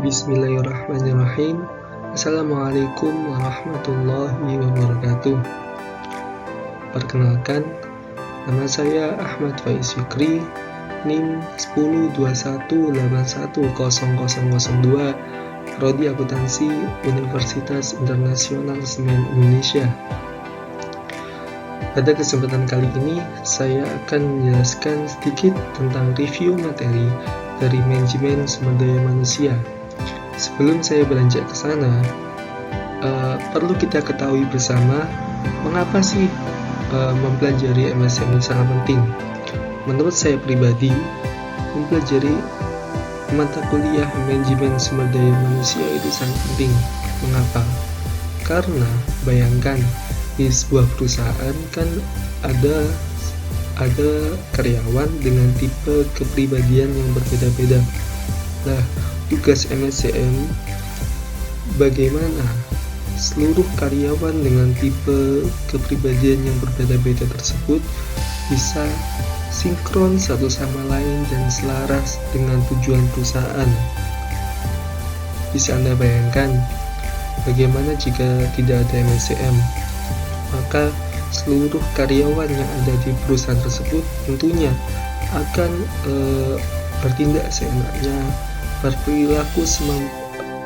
Bismillahirrahmanirrahim. Assalamualaikum warahmatullahi wabarakatuh. Perkenalkan, nama saya Ahmad Faiz Fikri, NIM 1021810002, Prodi Akuntansi Universitas Internasional Semen Indonesia. Pada kesempatan kali ini, saya akan menjelaskan sedikit tentang review materi dari manajemen sumber daya manusia. Sebelum saya beranjak ke sana, perlu kita ketahui bersama mengapa sih mempelajari MSM sangat penting. Menurut saya pribadi, mempelajari mata kuliah manajemen sumber daya manusia itu sangat penting. Mengapa? Karena bayangkan di sebuah perusahaan kan ada karyawan dengan tipe kepribadian yang berbeda-beda. Nah, tugas MSCM bagaimana seluruh karyawan dengan tipe kepribadian yang berbeda-beda tersebut bisa sinkron satu sama lain dan selaras dengan tujuan perusahaan. Bisa Anda bayangkan bagaimana jika tidak ada MSCM? Maka seluruh karyawan yang ada di perusahaan tersebut tentunya akan bertindak seenaknya, berperilaku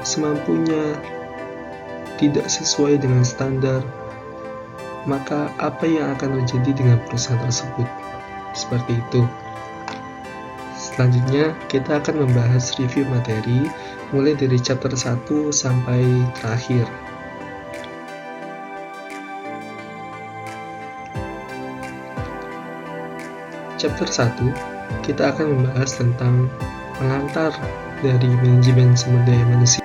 semampunya, tidak sesuai dengan standar. Maka apa yang akan terjadi dengan perusahaan tersebut? Seperti itu. Selanjutnya kita akan membahas review materi mulai dari chapter 1 sampai terakhir. Chapter 1 kita akan membahas tentang pengantar dari manajemen sumber daya manusia.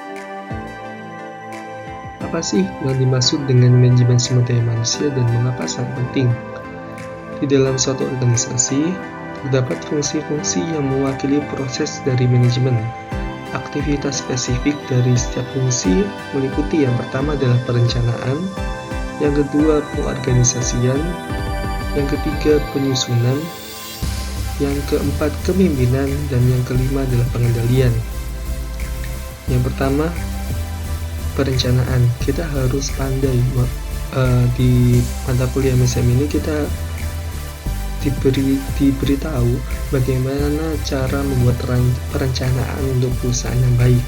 Apa sih yang dimaksud dengan manajemen sumber daya manusia dan mengapa sangat penting? Di dalam suatu organisasi, terdapat fungsi-fungsi yang mewakili proses dari manajemen. Aktivitas spesifik dari setiap fungsi meliputi yang pertama adalah perencanaan, yang kedua pengorganisasian, yang ketiga penyusunan, yang keempat kepemimpinan, dan yang kelima adalah pengendalian. Yang pertama, perencanaan. Kita harus pandai di mata kuliah MSM ini kita diberitahu bagaimana cara membuat perencanaan untuk perusahaan yang baik.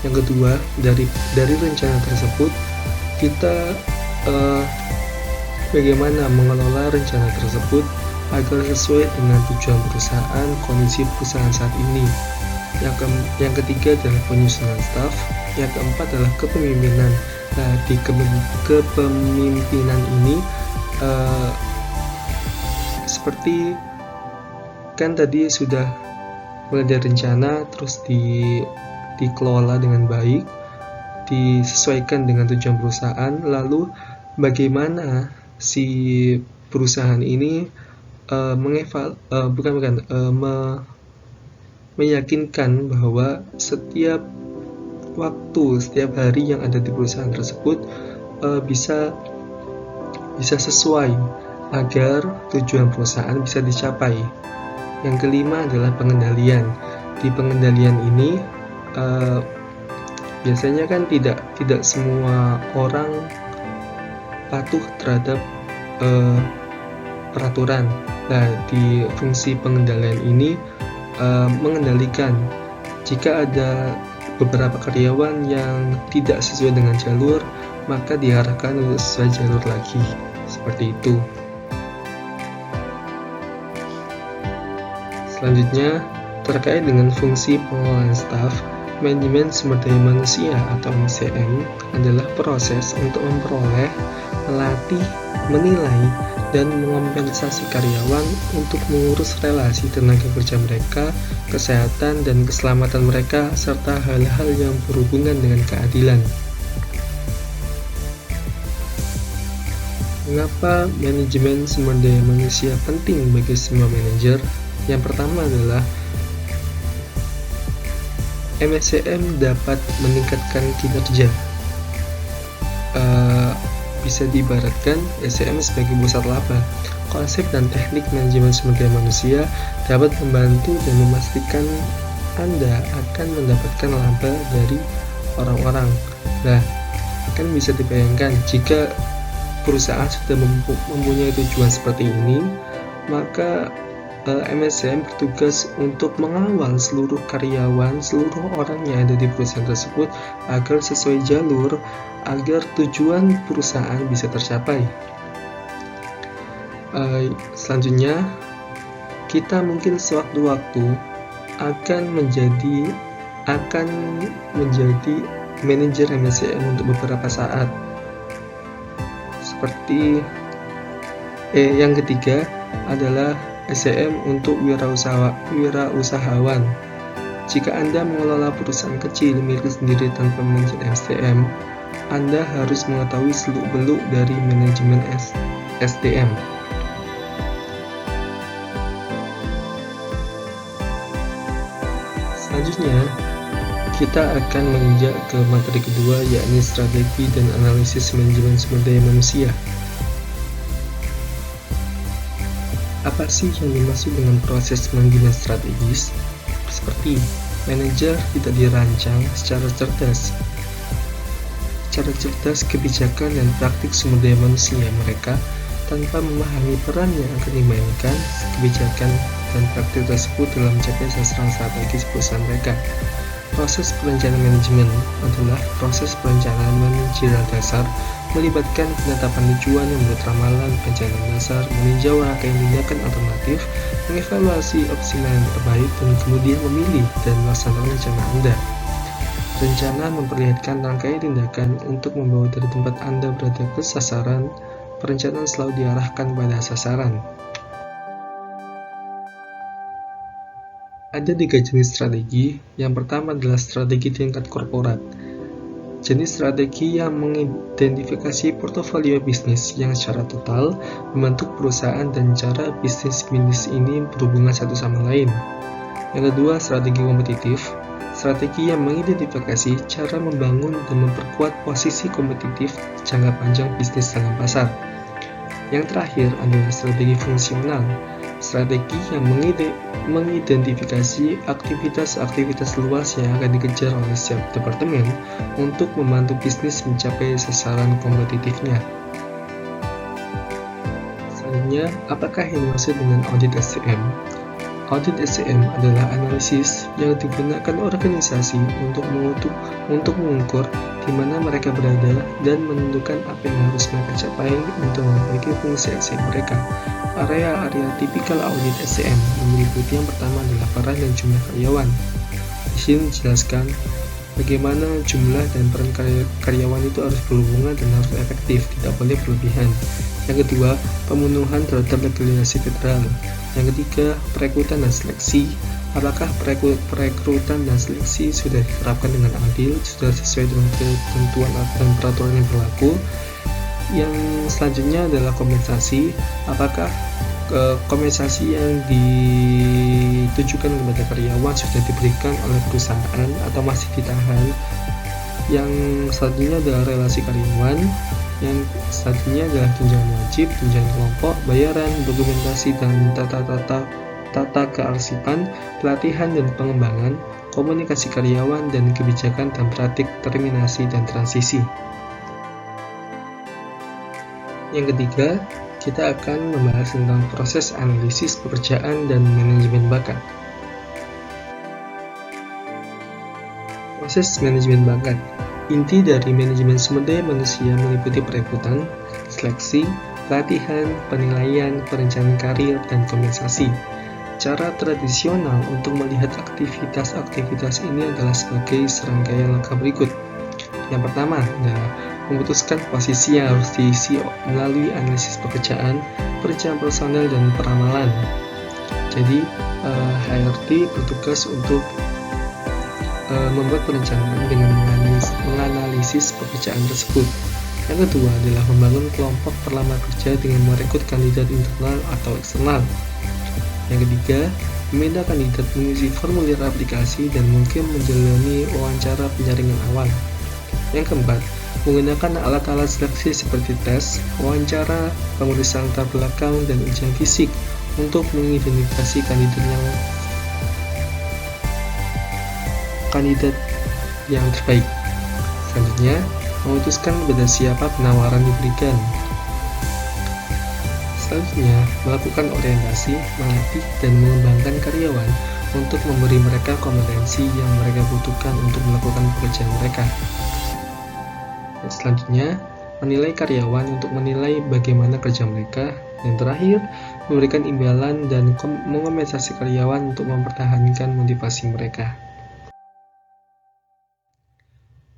Yang kedua, dari rencana tersebut kita bagaimana mengelola rencana tersebut agar sesuai dengan tujuan perusahaan, kondisi perusahaan saat ini. Yang ketiga adalah penyusunan staf. Yang keempat adalah kepemimpinan. Nah, di kepemimpinan ini seperti kan tadi sudah mulai dari rencana, terus dikelola dengan baik, disesuaikan dengan tujuan perusahaan. Lalu bagaimana si perusahaan ini meyakinkan bahwa setiap hari yang ada di perusahaan tersebut bisa sesuai agar tujuan perusahaan bisa dicapai. Yang kelima adalah pengendalian. Di pengendalian ini biasanya kan tidak semua orang patuh terhadap peraturan. Nah, di fungsi pengendalian ini mengendalikan jika ada beberapa karyawan yang tidak sesuai dengan jalur, maka diarahkan untuk sesuai jalur lagi. Seperti itu. Selanjutnya, terkait dengan fungsi pengelolaan staf, manajemen sumber daya manusia atau MSCM adalah proses untuk memperoleh, melatih, menilai, dan mengompensasi karyawan untuk mengurus relasi tenaga kerja mereka, kesehatan dan keselamatan mereka, serta hal-hal yang berhubungan dengan keadilan. Mengapa manajemen sumber daya manusia penting bagi semua manajer? Yang pertama adalah MSCM dapat meningkatkan kinerja. Bisa diibaratkan SCM sebagai pusat laba. Konsep dan teknik manajemen sumber daya manusia dapat membantu dan memastikan Anda akan mendapatkan laba dari orang-orang. Nah, kan bisa dibayangkan jika perusahaan sudah mempunyai tujuan seperti ini, maka MSCM bertugas untuk mengawal seluruh karyawan, seluruh orang yang ada di perusahaan tersebut agar sesuai jalur, agar tujuan perusahaan bisa tercapai. Selanjutnya, kita mungkin sewaktu-waktu akan menjadi manajer MSCM untuk beberapa saat. Seperti yang ketiga adalah SCM untuk wirausahawan. Jika Anda mengelola perusahaan kecil milik sendiri tanpa manajemen SCM, Anda harus mengetahui seluk-beluk dari manajemen SDM. Selanjutnya, kita akan menginjak ke materi kedua, yakni strategi dan analisis manajemen sumber daya manusia. Apa sih yang dimaksud dengan proses manajemen strategis? Seperti manajer tidak dirancang secara cerdas kebijakan dan praktik sumber daya manusia mereka tanpa memahami peran yang akan dimainkan kebijakan dan praktik tersebut dalam mencapai sasaran strategis perusahaan mereka. Proses perencanaan manajemen adalah proses perencanaan manajerial dasar, melibatkan penetapan tujuan yang menurut ramalan perencanaan dasar, meninjau rangkaian tindakan alternatif, mengevaluasi opsi mana yang terbaik, dan kemudian memilih dan melaksanakan rencana Anda. Rencana memperlihatkan rangkaian tindakan untuk membawa dari tempat Anda berada ke sasaran. Perencanaan selalu diarahkan pada sasaran. Ada 3 jenis strategi. Yang pertama adalah strategi tingkat korporat. Jenis strategi yang mengidentifikasi portofolio bisnis yang secara total membentuk perusahaan dan cara bisnis ini berhubungan satu sama lain. Yang kedua, strategi kompetitif. Strategi yang mengidentifikasi cara membangun dan memperkuat posisi kompetitif jangka panjang bisnis dalam pasar. Yang terakhir adalah strategi fungsional. Strategi yang mengidentifikasi aktivitas-aktivitas luas yang akan dikejar oleh setiap departemen untuk membantu bisnis mencapai sasaran kompetitifnya. Selanjutnya, apakah yang dimaksud dengan audit SCM? Audit SCM adalah analisis yang digunakan organisasi untuk mengukur di mana mereka berada dan menentukan apa yang harus mereka capai untuk memperbaiki fungsi SCM mereka. Area-area tipikal audit SCM meliputi yang pertama adalah peran dan jumlah karyawan. Di sini dijelaskan bagaimana jumlah dan peran karyawan itu harus berhubungan dan harus efektif, tidak boleh berlebihan. Yang kedua, pemenuhan terhadap regulasi federal. Yang ketiga, perekrutan dan seleksi. Apakah perekrutan dan seleksi sudah diterapkan dengan adil, sudah sesuai dengan ketentuan dan peraturan yang berlaku? Yang selanjutnya adalah kompensasi. Apakah kompensasi yang ditujukan kepada karyawan sudah diberikan oleh perusahaan atau masih ditahan? Yang selanjutnya adalah relasi karyawan. Yang selanjutnya adalah tunjangan wajib, tunjangan kelompok, bayaran, dokumentasi dan tata kearsipan, pelatihan dan pengembangan, komunikasi karyawan, dan kebijakan dan praktik terminasi dan transisi. Yang ketiga, kita akan membahas tentang proses analisis pekerjaan dan manajemen bakat. Proses manajemen bakat. Inti dari manajemen sumber daya manusia meliputi perekrutan, seleksi, pelatihan, penilaian, perencanaan karir, dan kompensasi. Cara tradisional untuk melihat aktivitas-aktivitas ini adalah sebagai serangkaian langkah berikut. Yang pertama adalah memutuskan posisi yang harus diisi melalui analisis pekerjaan, perencanaan personel, dan peramalan. Jadi, HRD bertugas untuk membuat perencanaan dengan menganalisis pekerjaan tersebut. Yang kedua adalah membangun kelompok pelamar kerja dengan merekrut kandidat internal atau eksternal. Yang ketiga, meminta kandidat mengisi formulir aplikasi dan mungkin menjalani wawancara penyaringan awal. Yang keempat, menggunakan alat-alat seleksi seperti tes, wawancara, pemeriksaan latar belakang, dan ujian fisik untuk mengidentifikasi kandidat yang kandidat yang terbaik. Selanjutnya, memutuskan kepada siapa penawaran diberikan. Selanjutnya, melakukan orientasi, melatih, dan mengembangkan karyawan untuk memberi mereka kompetensi yang mereka butuhkan untuk melakukan pekerjaan mereka. Selanjutnya, menilai karyawan untuk menilai bagaimana kerja mereka. Dan terakhir, memberikan imbalan dan mengompensasi karyawan untuk mempertahankan motivasi mereka.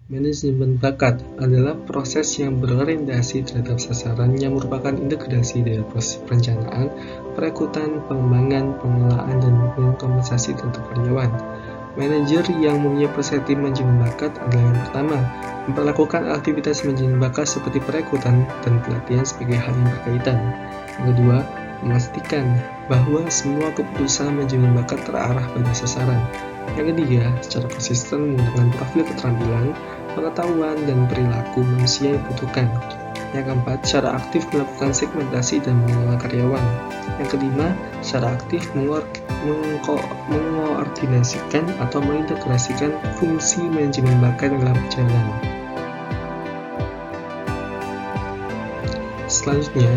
Manajemen bakat adalah proses yang berorientasi terhadap sasaran yang merupakan integrasi dari proses perencanaan, perekrutan, pengembangan, pengelolaan, dan kompensasi terhadap karyawan. Manajer yang mempunyai perspektif manajemen bakat adalah yang pertama, memperlakukan aktivitas manajemen bakat seperti perekrutan dan pelatihan sebagai hal yang berkaitan. Yang kedua, memastikan bahwa semua keputusan manajemen bakat terarah pada sasaran. Yang ketiga, secara konsisten menggunakan profil keterampilan, pengetahuan, dan perilaku manusia yang dibutuhkan. Yang keempat, secara aktif melakukan segmentasi dan mengelola karyawan. Yang kelima, secara aktif mengoordinasikan atau mengintegrasikan fungsi manajemen bakat dalam berjalan. Selanjutnya,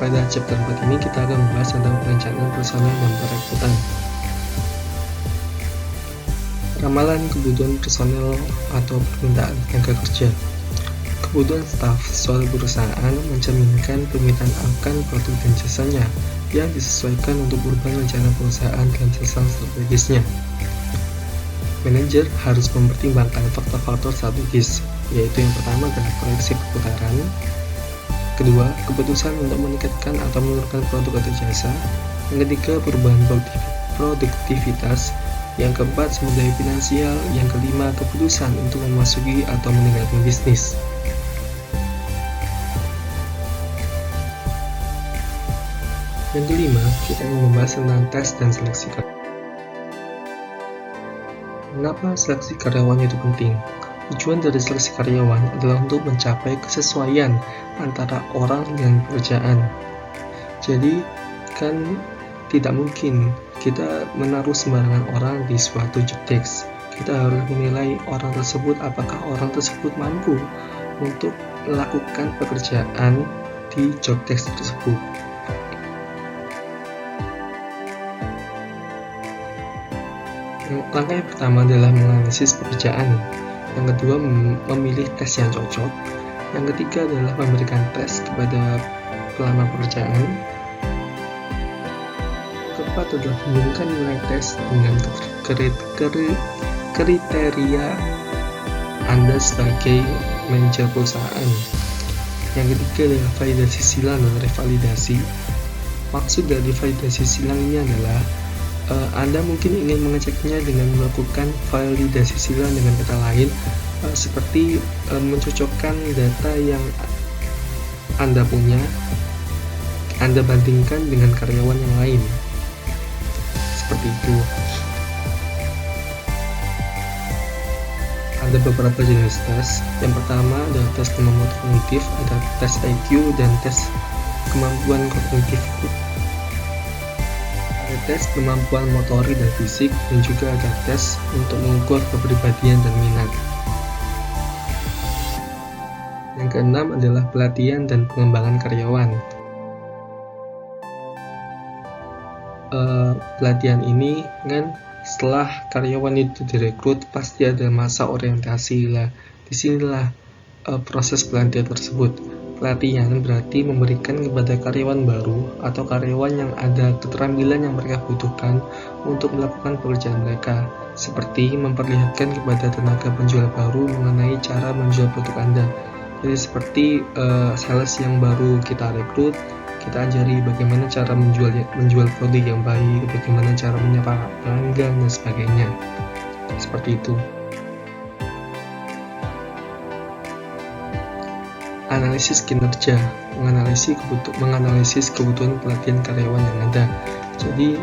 pada chapter 4 ini kita akan membahas tentang perencanaan personel dan perekrutan. Ramalan kebutuhan personel atau permintaan tenaga kerja. Kebutuhan staf suatu perusahaan mencerminkan permintaan akan produk dan jasanya yang disesuaikan untuk perubahan rencana perusahaan dalam sasaran strategisnya. Manajer harus mempertimbangkan faktor-faktor strategis, yaitu yang pertama adalah proyeksi perputaran, kedua, keputusan untuk meningkatkan atau menurunkan produk atau jasa, yang ketiga, perubahan produktivitas, yang keempat, sumber daya finansial, yang kelima, keputusan untuk memasuki atau meninggalkan bisnis. Yang kelima, kita akan membahas tentang tes dan seleksi karyawan. Mengapa seleksi karyawan itu penting? Tujuan dari seleksi karyawan adalah untuk mencapai kesesuaian antara orang dengan pekerjaan. Jadi, kan tidak mungkin kita menaruh sembarangan orang di suatu job desk. Kita harus menilai orang tersebut apakah orang tersebut mampu untuk melakukan pekerjaan di job desk tersebut. Langkah yang pertama adalah menganalisis pekerjaan. Yang kedua, memilih tes yang cocok. Yang ketiga adalah memberikan tes kepada pelamar pekerjaan. Keempat adalah menurunkan nilai tes dengan kriteria Anda sebagai manajer perusahaan. Yang ketiga adalah validasi silang dan revalidasi. Maksud dari validasi silang ini adalah Anda mungkin ingin mengeceknya dengan melakukan validasi silang, dengan kata lain seperti mencocokkan data yang Anda punya, Anda bandingkan dengan karyawan yang lain. Seperti itu. Ada beberapa jenis tes. Yang pertama adalah tes kemampuan kognitif, ada tes IQ dan tes kemampuan kognitif. Ada tes kemampuan motorik dan fisik, dan juga ada tes untuk mengukur kepribadian dan minat. Yang keenam adalah pelatihan dan pengembangan karyawan. Pelatihan ini kan setelah karyawan itu direkrut pasti ada masa orientasi lah. Disinilah proses pelatihan tersebut. Pelatihan berarti memberikan kepada karyawan baru atau karyawan yang ada keterampilan yang mereka butuhkan untuk melakukan pekerjaan mereka, seperti memperlihatkan kepada tenaga penjual baru mengenai cara menjual produk Anda. Jadi seperti sales yang baru kita rekrut, kita ajari bagaimana cara menjual produk yang baik, bagaimana cara menyapa pelanggan dan sebagainya. Seperti itu. Analisis kinerja, menganalisis kebutuhan pelatihan karyawan yang ada. Jadi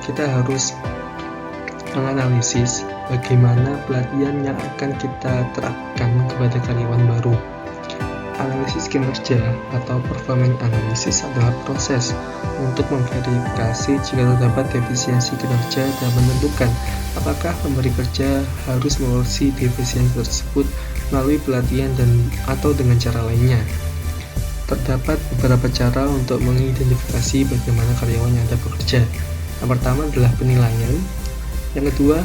kita harus menganalisis bagaimana pelatihan yang akan kita terapkan kepada karyawan baru. Analisis kinerja atau performance analysis adalah proses untuk memverifikasi jika terdapat defisiensi kinerja dan menentukan apakah pemberi kerja harus mengoreksi defisiensi tersebut melalui pelatihan atau dengan cara lainnya. Terdapat beberapa cara untuk mengidentifikasi bagaimana karyawan yang ada bekerja. Yang pertama adalah penilaian. Yang kedua,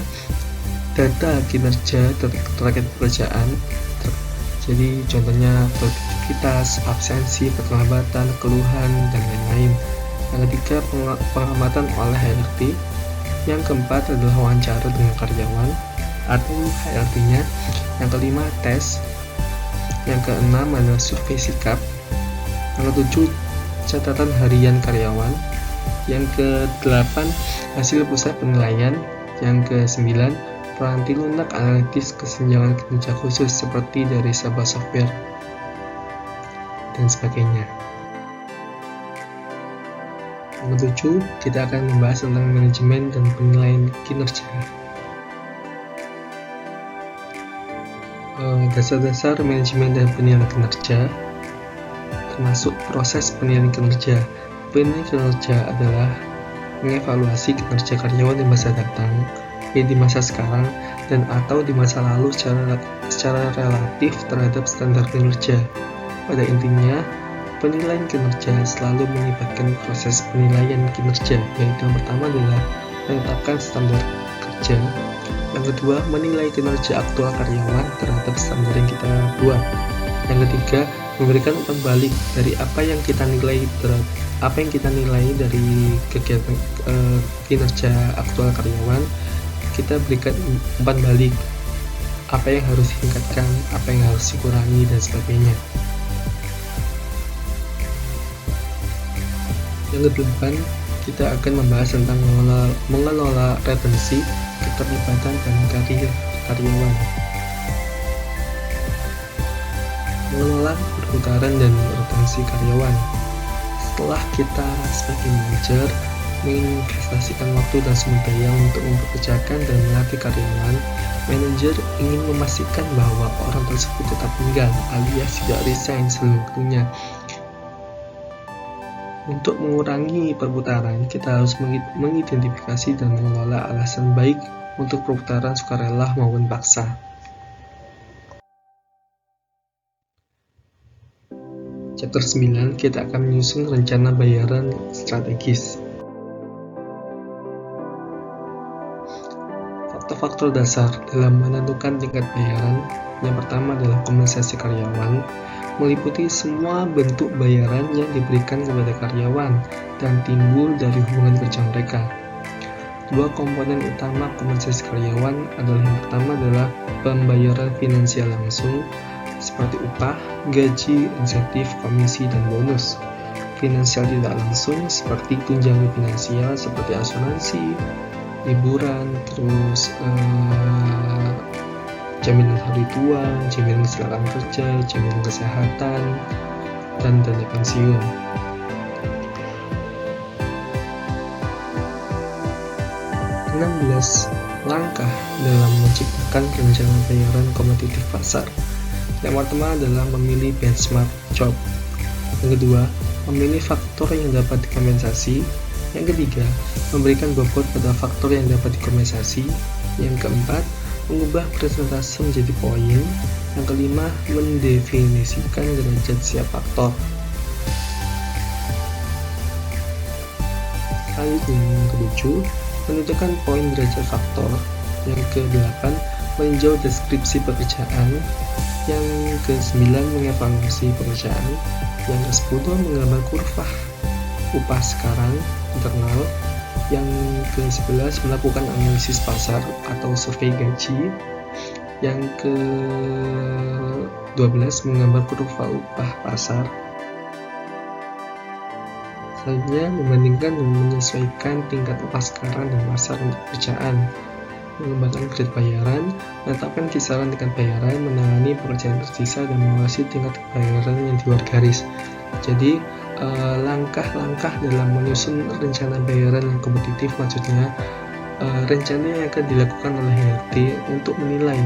data kinerja terkait pekerjaan. Jadi contohnya produktivitas, absensi, keterlambatan, keluhan, dan lain-lain. Yang ketiga, pengamatan oleh HRD. Yang keempat adalah wawancara dengan karyawan atau HRD-nya. Yang kelima, tes. Yang keenam adalah survei sikap. Yang ketujuh, catatan harian karyawan. Yang kedelapan, hasil pusat penilaian. Yang kesembilan, peranti lunak analitis kesenjangan kinerja khusus seperti dari sebuah software dan sebagainya. Yang ketujuh, kita akan membahas tentang manajemen dan penilaian kinerja. Dasar-dasar manajemen dan penilaian kinerja termasuk proses penilaian kinerja. Penilaian kinerja adalah mengevaluasi kinerja karyawan di masa datang, di masa sekarang, dan atau di masa lalu secara relatif terhadap standar kinerja. Pada intinya, penilaian kinerja selalu melibatkan proses penilaian kinerja, yaitu yang pertama adalah menetapkan standar kerja, yang kedua menilai kinerja aktual karyawan terhadap standar yang kita buat, yang ketiga memberikan umpan balik dari apa yang kita nilai dari kegiatan kinerja aktual karyawan. Kita berikan umpan balik apa yang harus ditingkatkan, apa yang harus dikurangi, dan sebagainya. Yang kedelapan, kita akan membahas tentang mengelola retensi, keterlibatan, dan karir karyawan. Mengelola perputaran dan retensi karyawan. Setelah kita sebagai manajer menginvestasikan waktu dan sumber daya untuk mempekerjakan dan melatih karyawan, manajer ingin memastikan bahwa orang tersebut tetap tinggal alias tidak resign sebelum waktunya. Untuk mengurangi perputaran, kita harus mengidentifikasi dan mengelola alasan baik untuk perputaran sukarela maupun paksa. Chapter 9, kita akan menyusun rencana bayaran strategis. Faktor-faktor dasar dalam menentukan tingkat bayaran. Yang pertama adalah kompensasi karyawan, meliputi semua bentuk bayaran yang diberikan kepada karyawan dan timbul dari hubungan kerja mereka. Dua komponen utama kompensasi karyawan adalah yang pertama adalah pembayaran finansial langsung seperti upah, gaji, insentif, komisi, dan bonus. Finansial tidak langsung seperti tunjangan finansial seperti asuransi, liburan, terus jaminan hari tua, jaminan kecelakaan kerja, jaminan kesehatan, dan dana pensiun. Langkah dalam menciptakan rencana bayaran kompetitif pasar. Yang pertama adalah memilih benchmark job. Yang kedua, memilih faktor yang dapat dikompensasi. Yang ketiga, memberikan bobot pada faktor yang dapat dikompensasi. Yang keempat, mengubah persentase menjadi poin. Yang kelima, mendefinisikan derajat siap faktor. Selanjutnya, yang ketujuh, menentukan poin derajat faktor. Yang kedelapan, meninjau deskripsi pekerjaan. Yang ke-9, mengevaluasi pekerjaan. Yang ke-10, menggambar kurva upah sekarang internal. Yang ke-11, melakukan analisis pasar atau survei gaji. Yang ke-12, menggambar kurva upah pasar. Selanjutnya, membandingkan dan menyesuaikan tingkat upah sekarang dan pasar untuk pekerjaan. Mengembangkan grade bayaran, menetapkan kisaran tingkat bayaran, menangani pekerjaan tersisa, dan mengawasi tingkat bayaran yang di luar garis. Jadi, langkah-langkah dalam menyusun rencana bayaran yang kompetitif, maksudnya rencana yang akan dilakukan oleh HRD untuk menilai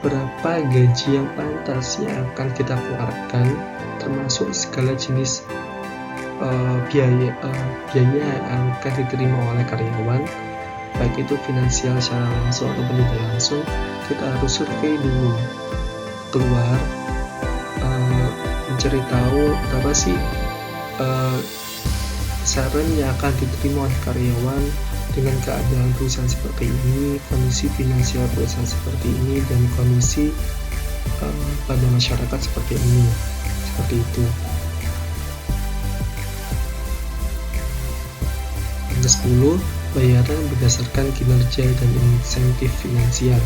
berapa gaji yang pantas yang akan kita keluarkan, termasuk segala jenis biaya yang akan diterima oleh karyawan, baik itu finansial secara langsung ataupun tidak langsung. Kita harus survei dulu, keluar, mencari tahu berapa sih saran yang akan diterima oleh karyawan dengan keadaan perusahaan seperti ini, kondisi finansial perusahaan seperti ini, dan kondisi pada masyarakat seperti ini, seperti itu. Yang ke-10, bayaran berdasarkan kinerja dan insentif finansial.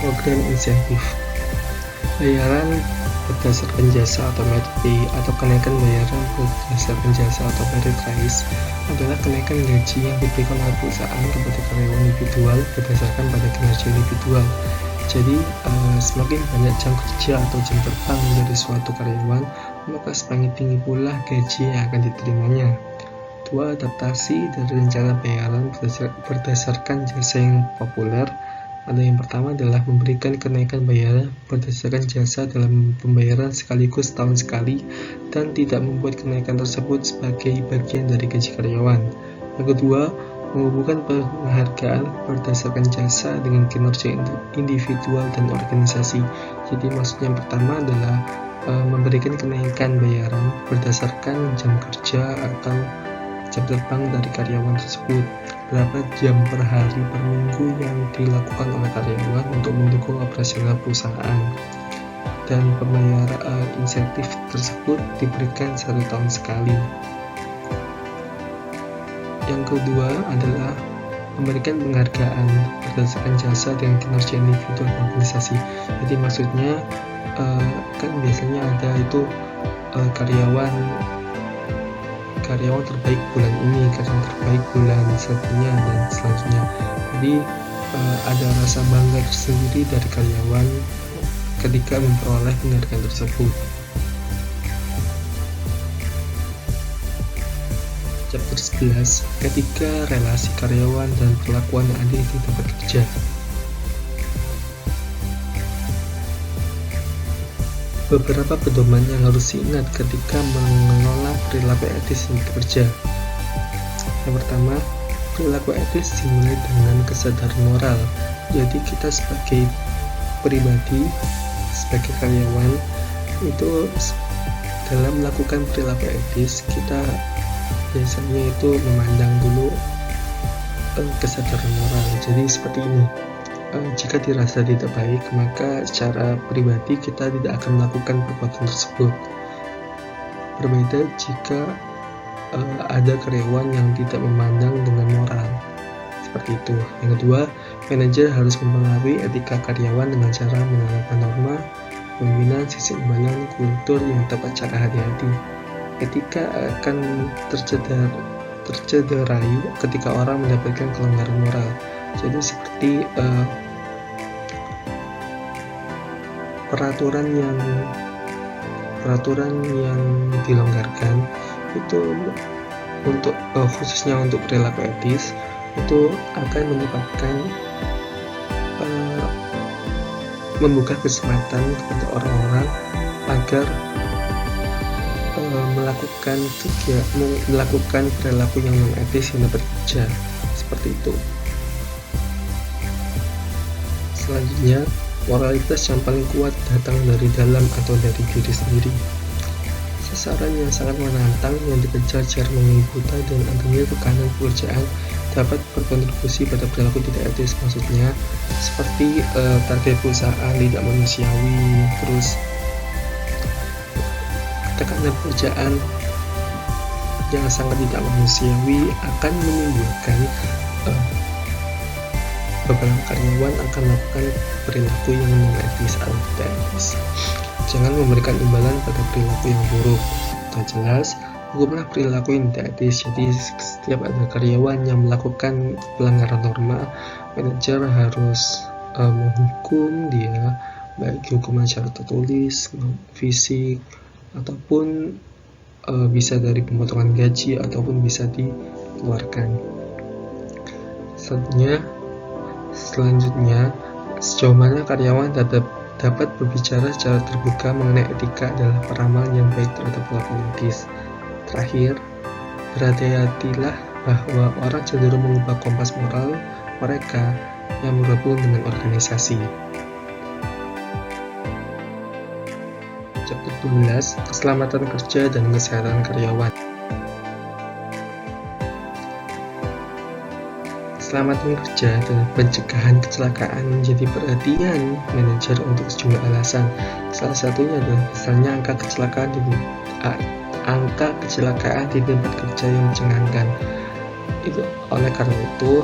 Program insentif. Bayaran berdasarkan jasa atau merit pay atau kenaikan bayaran berdasarkan jasa atau merit rise adalah kenaikan gaji yang diberikan oleh perusahaan kepada karyawan individual berdasarkan pada kinerja individual. Jadi semakin banyak jam kerja atau jam terbang dari suatu karyawan, maka semakin tinggi pula gaji yang akan diterimanya. 2. Adaptasi dari rencana bayaran berdasarkan jasa yang populer. Ada yang pertama adalah memberikan kenaikan bayaran berdasarkan jasa dalam pembayaran sekaligus tahun sekali dan tidak membuat kenaikan tersebut sebagai bagian dari gaji karyawan. Yang kedua, menghubungkan penghargaan berdasarkan jasa dengan kinerja individual dan organisasi. Jadi maksudnya yang pertama adalah memberikan kenaikan bayaran berdasarkan jam kerja atau jam terbang dari karyawan tersebut, berapa jam per hari per minggu yang dilakukan oleh karyawan untuk mendukung operasional perusahaan, dan pembayaran insentif tersebut diberikan 1 tahun sekali. Yang kedua adalah memberikan penghargaan berdasarkan jasa dengan kinerja individu dan organisasi. Jadi maksudnya kan biasanya ada itu karyawan terbaik bulan ini, karyawan terbaik bulan selanjutnya, dan selanjutnya. Jadi ada rasa bangga tersendiri dari karyawan ketika memperoleh penghargaan tersebut. Chapter 11, etika relasi karyawan dan perlakuan yang adil di tempat kerja. Beberapa pedoman yang harus diingat ketika mengelola perilaku etis di kerja. Yang pertama, perilaku etis dimulai dengan kesadaran moral. Jadi kita sebagai pribadi, sebagai karyawan, itu dalam melakukan perilaku etis, kita biasanya itu memandang dulu kesadaran moral. Jadi seperti ini. Jika dirasa tidak baik, maka secara pribadi kita tidak akan melakukan perbuatan tersebut. Berbeda jika ada karyawan yang tidak memandang dengan moral, seperti itu. Yang kedua, manajer harus mempengaruhi etika karyawan dengan cara menanamkan norma, pembinaan, keseimbangan, kultur yang tepat, cara hati-hati. Etika akan tercederai ketika orang mendapatkan kelanggaran moral. Jadi seperti peraturan yang dilonggarkan itu untuk khususnya untuk perilaku etis itu akan menyebabkan membuka kesempatan kepada orang-orang agar melakukan perilaku yang non etis yang dapat kerja, seperti itu. Selanjutnya, moralitas yang paling kuat datang dari dalam atau dari diri sendiri. Sasaran yang sangat menantang yang dikejar Jeremy buta dan adanya tekanan pekerjaan dapat berkontribusi pada perilaku tidak etis. Maksudnya seperti target perusahaan tidak manusiawi, terus tekanan pekerjaan yang sangat tidak manusiawi akan menimbulkan beberapa karyawan akan melakukan perilaku yang non-etis atau tidak etis. Jangan memberikan imbalan pada perilaku yang buruk. Sudah jelas, hukumlah perilaku yang tidak etis. Jadi setiap ada karyawan yang melakukan pelanggaran norma, manajer harus menghukum dia, baik hukuman secara tertulis, fisik, ataupun bisa dari pemotongan gaji ataupun bisa dikeluarkan. Selanjutnya, Selanjutnya, sejauh mana karyawan dapat berbicara secara terbuka mengenai etika adalah peramal yang baik terhadap lawan medis. Terakhir, berhati-hatilah bahwa orang cenderung mengubah kompas moral mereka yang bergabung dengan organisasi. Chapter 12, Keselamatan Kerja dan Kesehatan Karyawan. Keselamatan kerja dan pencegahan kecelakaan menjadi perhatian manajer untuk sejumlah alasan. Salah satunya adalah misalnya angka kecelakaan di tempat kerja yang mencengangkan. Oleh karena itu,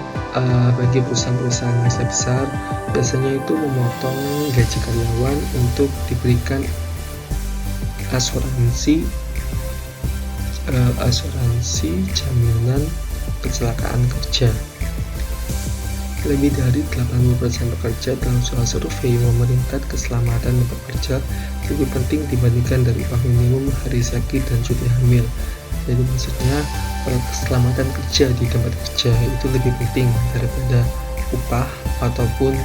bagi perusahaan-perusahaan yang besar, biasanya itu memotong gaji karyawan untuk diberikan asuransi jaminan kecelakaan kerja. Lebih dari 80% pekerja dalam suatu survei memerintah keselamatan tempat kerja lebih penting dibandingkan dari upah minimum, hari sakit, dan cuti hamil. Jadi maksudnya keselamatan kerja di tempat kerja itu lebih penting daripada upah ataupun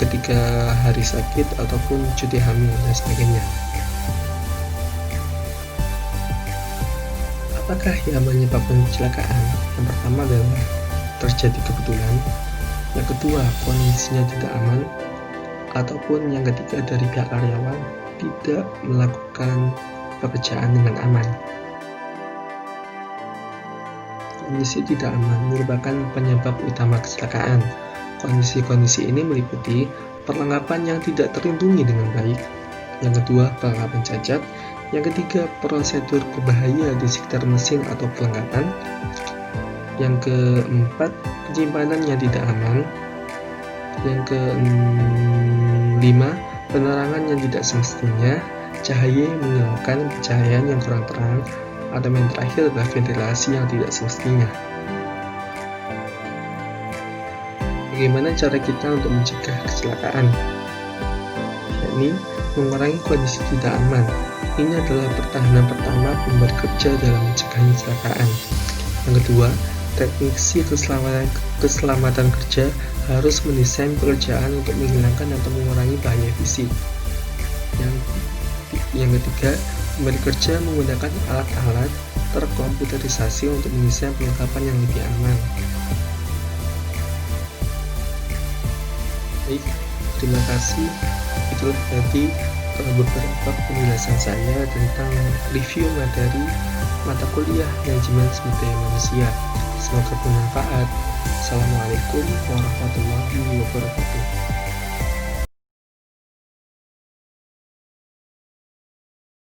ketika hari sakit ataupun cuti hamil dan sebagainya. Apakah yang menyebabkan kecelakaan? Yang pertama adalah terjadi kebetulan, yang kedua kondisinya tidak aman, ataupun yang ketiga dari pihak karyawan tidak melakukan pekerjaan dengan aman. Kondisi tidak aman merupakan penyebab utama kecelakaan. Kondisi-kondisi ini meliputi perlengkapan yang tidak terlindungi dengan baik, yang kedua perlengkapan cacat, yang ketiga prosedur berbahaya di sekitar mesin atau perlengkapan, yang keempat penyimpanan yang tidak aman, yang kelima penerangan yang tidak semestinya, cahaya yang menyebabkan pencahayaan yang kurang terang, atau yang terakhir adalah ventilasi yang tidak semestinya. Bagaimana cara kita untuk mencegah kecelakaan? Yakni mengurangi kondisi tidak aman. Ini adalah pertahanan pertama pemberi kerja dalam mencegah kecelakaan. Yang kedua, teknisi keselamatan kerja harus mendesain pekerjaan untuk menghilangkan atau mengurangi bahaya fisik. Yang ketiga, pemberi kerja menggunakan alat-alat terkomputerisasi untuk mendesain perlengkapan yang lebih aman. Baik, terima kasih. Itulah tadi beberapa penjelasan saya tentang review materi mata kuliah manajemen sumber daya manusia. Semoga bermanfaat. Assalamualaikum warahmatullahi wabarakatuh.